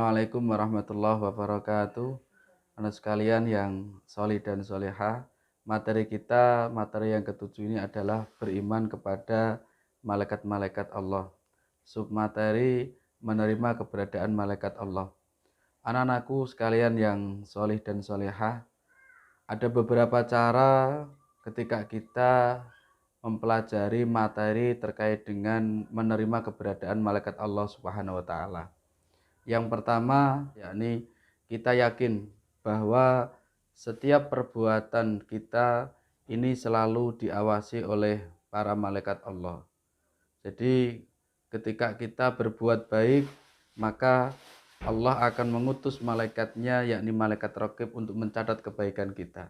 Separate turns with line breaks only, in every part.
Assalamualaikum warahmatullahi wabarakatuh. Anak sekalian yang solih dan solehah, materi kita, materi yang ketujuh ini adalah beriman kepada malaikat-malaikat Allah. Submateri menerima keberadaan malaikat Allah. Anak-anakku sekalian yang solih dan solehah, ada beberapa cara ketika kita mempelajari materi terkait dengan menerima keberadaan malaikat Allah Subhanahu wa Ta'ala. Yang pertama, yakni kita yakin bahwa setiap perbuatan kita ini selalu diawasi oleh para malaikat Allah. Jadi ketika kita berbuat baik, maka Allah akan mengutus malaikatnya, yakni malaikat raqib, untuk mencatat kebaikan kita.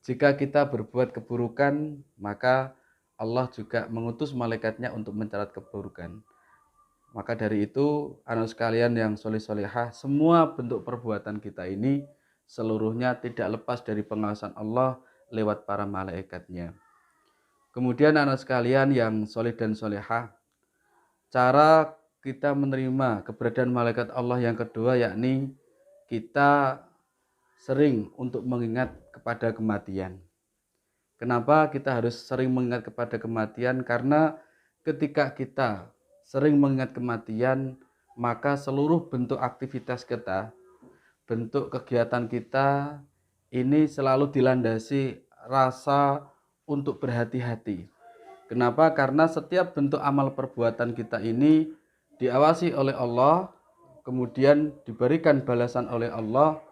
Jika kita berbuat keburukan, maka Allah juga mengutus malaikatnya untuk mencatat keburukan. Maka dari itu, anak sekalian yang soleh-solehah, semua bentuk perbuatan kita ini seluruhnya tidak lepas dari pengawasan Allah lewat para malaikatnya. Kemudian anak sekalian yang soleh dan solehah, cara kita menerima keberadaan malaikat Allah yang kedua, yakni kita sering untuk mengingat kepada kematian. Kenapa kita harus sering mengingat kepada kematian? Karena ketika kita sering mengingat kematian, maka seluruh bentuk aktivitas kita, bentuk kegiatan kita ini selalu dilandasi rasa untuk berhati-hati. Kenapa? Karena setiap bentuk amal perbuatan kita ini diawasi oleh Allah, kemudian diberikan balasan oleh Allah,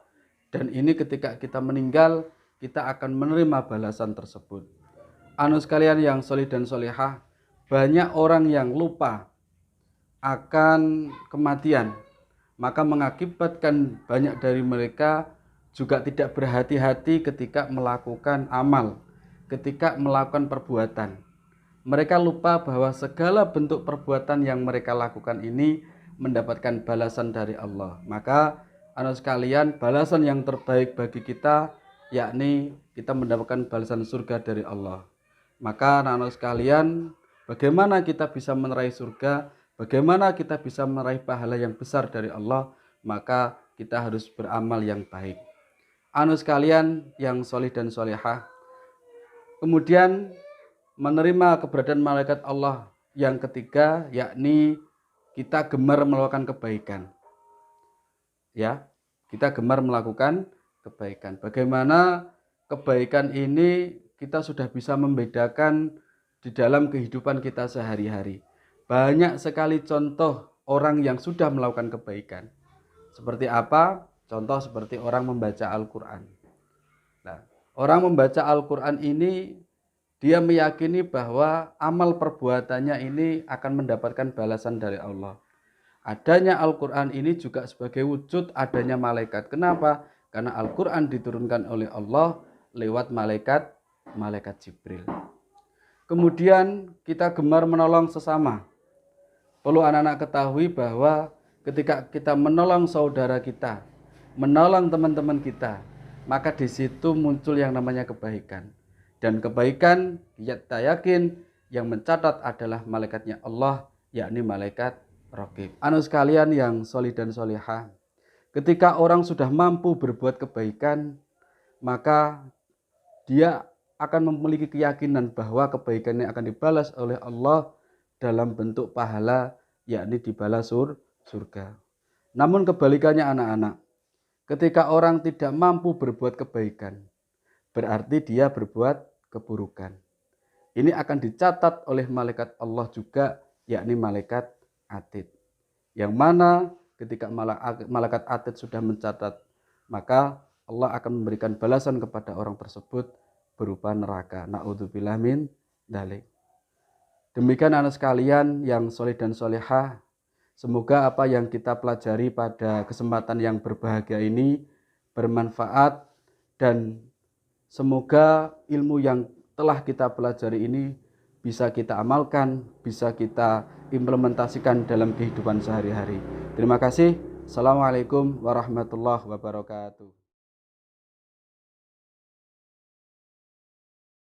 dan ini ketika kita meninggal, kita akan menerima balasan tersebut. Anu sekalian yang solih dan solehah, banyak orang yang lupa akan kematian, maka mengakibatkan banyak dari mereka juga tidak berhati-hati ketika melakukan amal, ketika melakukan perbuatan. Mereka lupa bahwa segala bentuk perbuatan yang mereka lakukan ini mendapatkan balasan dari Allah. Maka anak sekalian, balasan yang terbaik bagi kita yakni kita mendapatkan balasan surga dari Allah. Maka anak sekalian, bagaimana kita bisa meraih surga? Bagaimana kita bisa meraih pahala yang besar dari Allah? Maka kita harus beramal yang baik. Anu sekalian yang solih dan solehah, kemudian menerima keberadaan malaikat Allah yang ketiga, yakni kita gemar melakukan kebaikan. Ya, kita gemar melakukan kebaikan. Bagaimana kebaikan ini kita sudah bisa membedakan di dalam kehidupan kita sehari-hari. Banyak sekali contoh orang yang sudah melakukan kebaikan. Seperti apa? Contoh seperti orang membaca Al-Quran. Nah, orang membaca Al-Quran ini, dia meyakini bahwa amal perbuatannya ini akan mendapatkan balasan dari Allah. Adanya Al-Quran ini juga sebagai wujud adanya malaikat. Kenapa? Karena Al-Quran diturunkan oleh Allah lewat malaikat Jibril. Kemudian kita gemar menolong sesama. Perlu anak-anak ketahui bahwa ketika kita menolong saudara kita, menolong teman-teman kita, maka di situ muncul yang namanya kebaikan. Dan kebaikan kita yakin yang mencatat adalah malaikatnya Allah, yakni malaikat raqib. Anu sekalian yang solih dan solihah, ketika orang sudah mampu berbuat kebaikan, maka dia akan memiliki keyakinan bahwa kebaikannya akan dibalas oleh Allah dalam bentuk pahala, yakni dibalas surga. Namun kebalikannya anak-anak, ketika orang tidak mampu berbuat kebaikan, berarti dia berbuat keburukan. Ini akan dicatat oleh malaikat Allah juga, yakni malaikat atid. Yang mana ketika malaikat atid sudah mencatat, maka Allah akan memberikan balasan kepada orang tersebut berupa neraka. Na'udzubillah min dzalik. Demikian anak sekalian yang soleh dan solehah, semoga apa yang kita pelajari pada kesempatan yang berbahagia ini bermanfaat, dan semoga ilmu yang telah kita pelajari ini bisa kita amalkan, bisa kita implementasikan dalam kehidupan sehari-hari. Terima kasih. Assalamualaikum warahmatullahi wabarakatuh.